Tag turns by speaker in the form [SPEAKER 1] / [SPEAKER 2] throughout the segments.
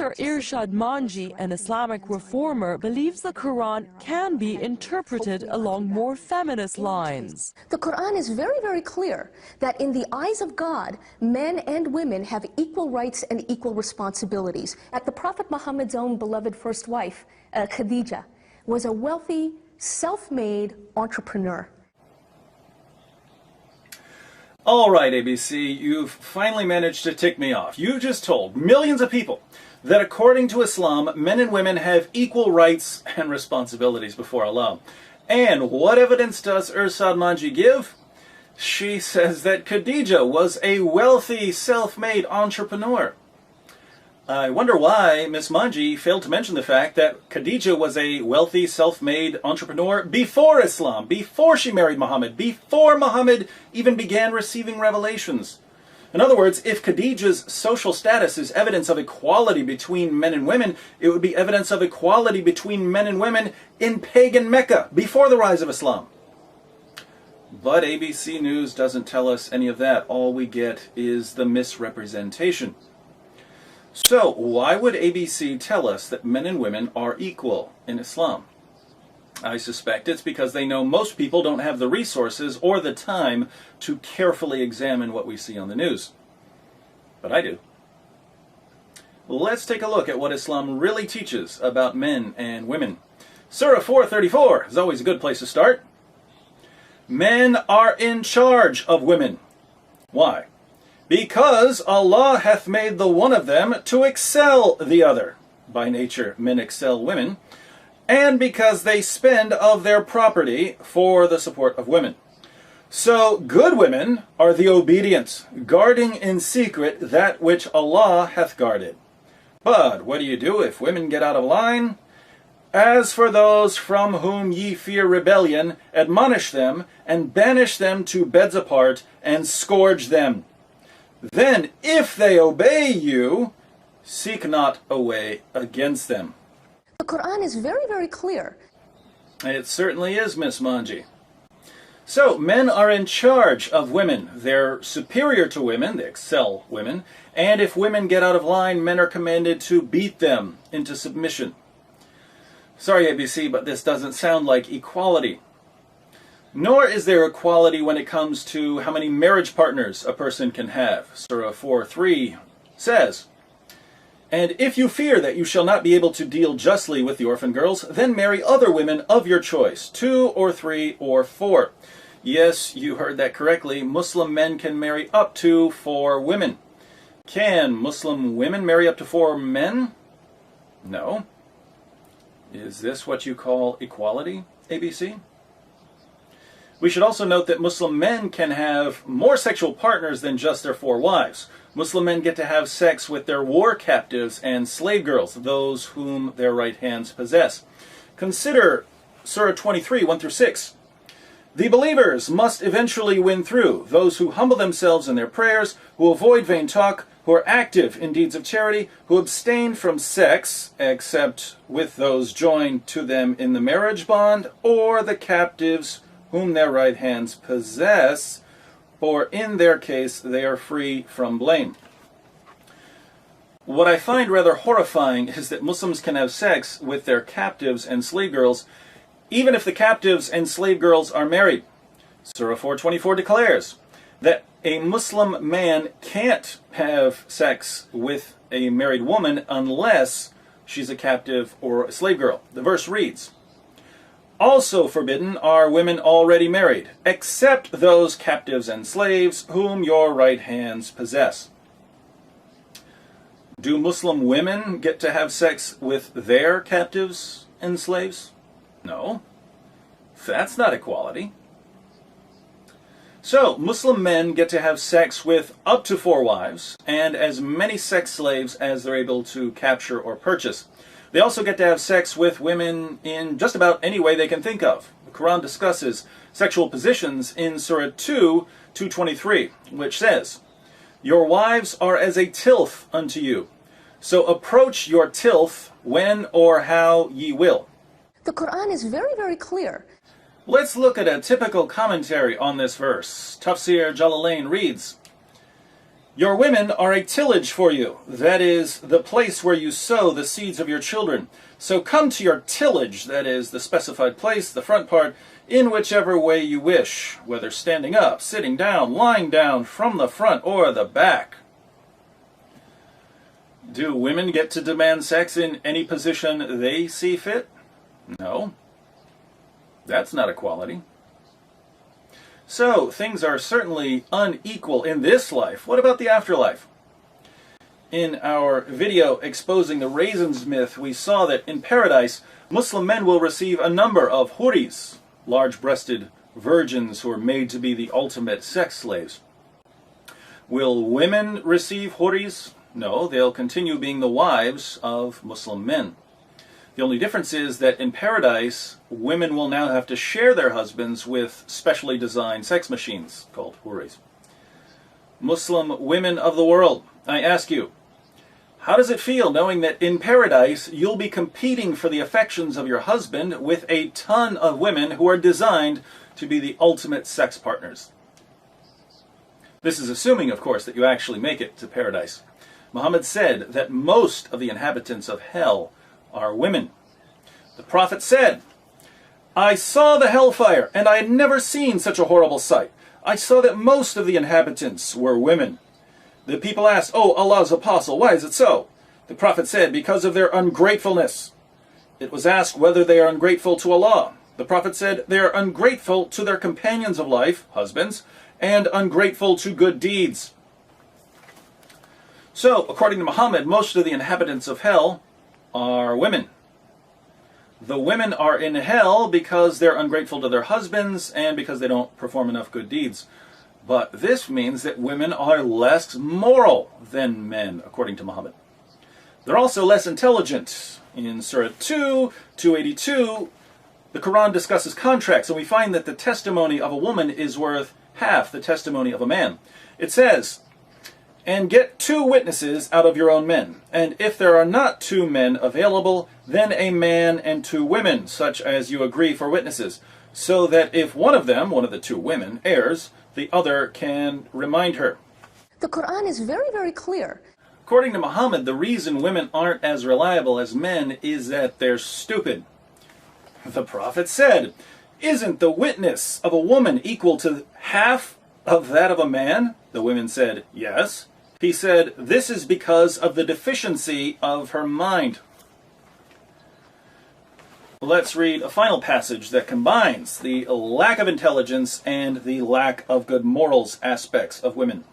[SPEAKER 1] Dr. Irshad Manji, an Islamic reformer, believes the Quran can be interpreted along more feminist lines.
[SPEAKER 2] The Quran is very, very clear that in the eyes of God, men and women have equal rights and equal responsibilities. The Prophet Muhammad's own beloved first wife, Khadija, was a wealthy, self-made entrepreneur.
[SPEAKER 3] All right, ABC, you've finally managed to tick me off. You just told millions of people that according to Islam, men and women have equal rights and responsibilities before Allah. And what evidence does Irshad Manji give? She says that Khadija was a wealthy, self-made entrepreneur. I wonder why Miss Manji failed to mention the fact that Khadija was a wealthy, self-made entrepreneur before Islam, before she married Muhammad, before Muhammad even began receiving revelations. In other words, if Khadija's social status is evidence of equality between men and women, it would be evidence of equality between men and women in pagan Mecca, before the rise of Islam. But ABC News doesn't tell us any of that. All we get is the misrepresentation. So, why would ABC tell us that men and women are equal in Islam? I suspect it's because they know most people don't have the resources or the time to carefully examine what we see on the news. But I do. Let's take a look at what Islam really teaches about men and women. Surah 4:34 is always a good place to start. Men are in charge of women. Why? Because Allah hath made the one of them to excel the other. By nature, men excel women. And because they spend of their property for the support of women. So good women are the obedient, guarding in secret that which Allah hath guarded. But what do you do if women get out of line? As for those from whom ye fear rebellion, admonish them, and banish them to beds apart, and scourge them. Then, if they obey you, seek not a way against them.
[SPEAKER 2] The Quran is very, very clear.
[SPEAKER 3] It certainly is, Miss Manji. So, men are in charge of women. They're superior to women, they excel women, and if women get out of line, men are commanded to beat them into submission. Sorry, ABC, but this doesn't sound like equality. Nor is there equality when it comes to how many marriage partners a person can have. Surah 4:3 says, "And if you fear that you shall not be able to deal justly with the orphan girls, then marry other women of your choice, 2 or 3 or 4. Yes, you heard that correctly. Muslim men can marry up to 4 women. Can Muslim women marry up to 4 men? No. Is this what you call equality, ABC? We should also note that Muslim men can have more sexual partners than just their 4 wives. Muslim men get to have sex with their war captives and slave girls, those whom their right hands possess. Consider Surah 23, 1-6. The believers must eventually win through, those who humble themselves in their prayers, who avoid vain talk, who are active in deeds of charity, who abstain from sex, except with those joined to them in the marriage bond, or the captives whom their right hands possess, for in their case they are free from blame." What I find rather horrifying is that Muslims can have sex with their captives and slave girls, even if the captives and slave girls are married. Surah 4:24 declares that a Muslim man can't have sex with a married woman unless she's a captive or a slave girl. The verse reads, "Also forbidden are women already married, except those captives and slaves whom your right hands possess." Do Muslim women get to have sex with their captives and slaves? No. That's not equality. So, Muslim men get to have sex with up to 4 wives and as many sex slaves as they're able to capture or purchase. They also get to have sex with women in just about any way they can think of. The Quran discusses sexual positions in Surah 2, 2:23, which says, "Your wives are as a tilth unto you, so approach your tilth when or how ye will."
[SPEAKER 2] The Quran is very, very clear.
[SPEAKER 3] Let's look at a typical commentary on this verse. Tafsir Jalalain reads, Your women are a tillage for you, that is, the place where you sow the seeds of your children. So come to your tillage, that is, the specified place, the front part, in whichever way you wish, whether standing up, sitting down, lying down, from the front or the back. Do women get to demand sex in any position they see fit? No. That's not equality. So, things are certainly unequal in this life. What about the afterlife? In our video exposing the raisins myth, we saw that in paradise, Muslim men will receive a number of huris, large-breasted virgins who are made to be the ultimate sex slaves. Will women receive huris? No, they'll continue being the wives of Muslim men. The only difference is that in paradise, women will now have to share their husbands with specially designed sex machines called huris. Muslim women of the world, I ask you, how does it feel knowing that in paradise you'll be competing for the affections of your husband with a ton of women who are designed to be the ultimate sex partners? This is assuming, of course, that you actually make it to paradise. Muhammad said that most of the inhabitants of hell are women. The Prophet said, I saw the hellfire, and I had never seen such a horrible sight. I saw that most of the inhabitants were women. The people asked, Oh, Allah's apostle, why is it so? The Prophet said, because of their ungratefulness. It was asked whether they are ungrateful to Allah. The Prophet said, they are ungrateful to their companions of life, husbands, and ungrateful to good deeds. So, according to Muhammad, most of the inhabitants of hell are women. The women are in hell because they're ungrateful to their husbands and because they don't perform enough good deeds. But this means that women are less moral than men, according to Muhammad. They're also less intelligent. In Surah 2, 282, the Quran discusses contracts, and we find that the testimony of a woman is worth half the testimony of a man. It says, and get 2 witnesses out of your own men. And if there are not 2 men available, then a man and 2 women, such as you agree for witnesses, so that if one of them, one of the 2 women, errs, the other can remind her.
[SPEAKER 2] The Quran is very, very clear.
[SPEAKER 3] According to Muhammad, the reason women aren't as reliable as men is that they're stupid. The Prophet said, isn't the witness of a woman equal to half of that of a man? The women said, yes. He said, this is because of the deficiency of her mind. Let's read a final passage that combines the lack of intelligence and the lack of good morals aspects of women.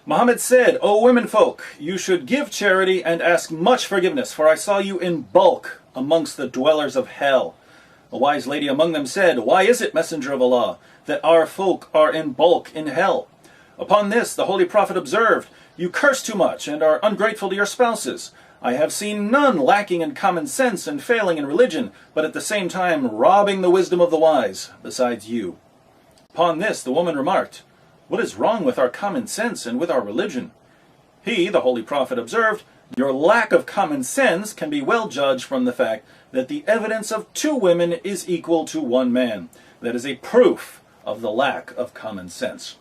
[SPEAKER 3] Muhammad said, O womenfolk, you should give charity and ask much forgiveness, for I saw you in bulk amongst the dwellers of hell. A wise lady among them said, Why is it, Messenger of Allah, that our folk are in bulk in hell? Upon this, the Holy Prophet observed, You curse too much and are ungrateful to your spouses. I have seen none lacking in common sense and failing in religion, but at the same time robbing the wisdom of the wise, besides you. Upon this, the woman remarked, What is wrong with our common sense and with our religion? He, the Holy Prophet, observed, Your lack of common sense can be well judged from the fact that the evidence of 2 women is equal to 1 man. That is a proof of the lack of common sense.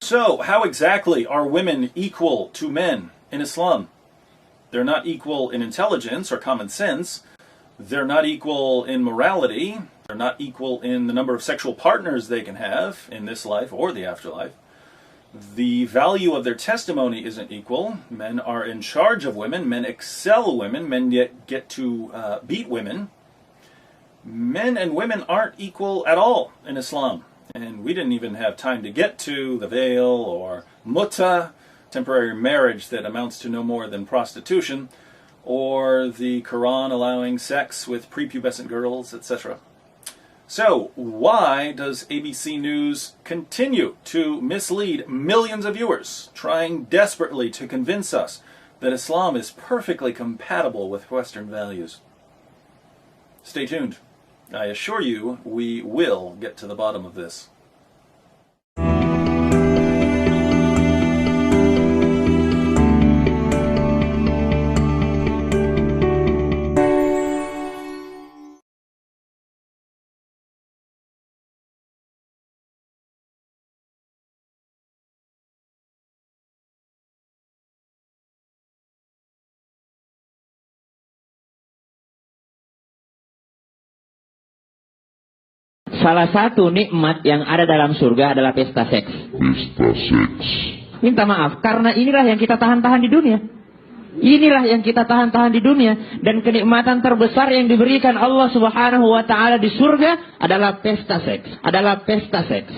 [SPEAKER 3] So, how exactly are women equal to men in Islam? They're not equal in intelligence or common sense. They're not equal in morality. They're not equal in the number of sexual partners they can have in this life or the afterlife. The value of their testimony isn't equal. Men are in charge of women. Men excel women. Men get to beat women. Men and women aren't equal at all in Islam. And we didn't even have time to get to the veil or muta, temporary marriage that amounts to no more than prostitution, or the Quran allowing sex with prepubescent girls, etc. So, why does ABC News continue to mislead millions of viewers, trying desperately to convince us that Islam is perfectly compatible with Western values? Stay tuned. I assure you, we will get to the bottom of this.
[SPEAKER 4] Salah satu nikmat yang ada dalam surga adalah pesta seks.
[SPEAKER 5] Pesta seks.
[SPEAKER 4] Minta maaf, karena inilah yang kita tahan-tahan di dunia. Inilah yang kita tahan-tahan di dunia. Dan kenikmatan terbesar yang diberikan Allah Subhanahu wa ta'ala di surga adalah pesta seks. Adalah pesta seks.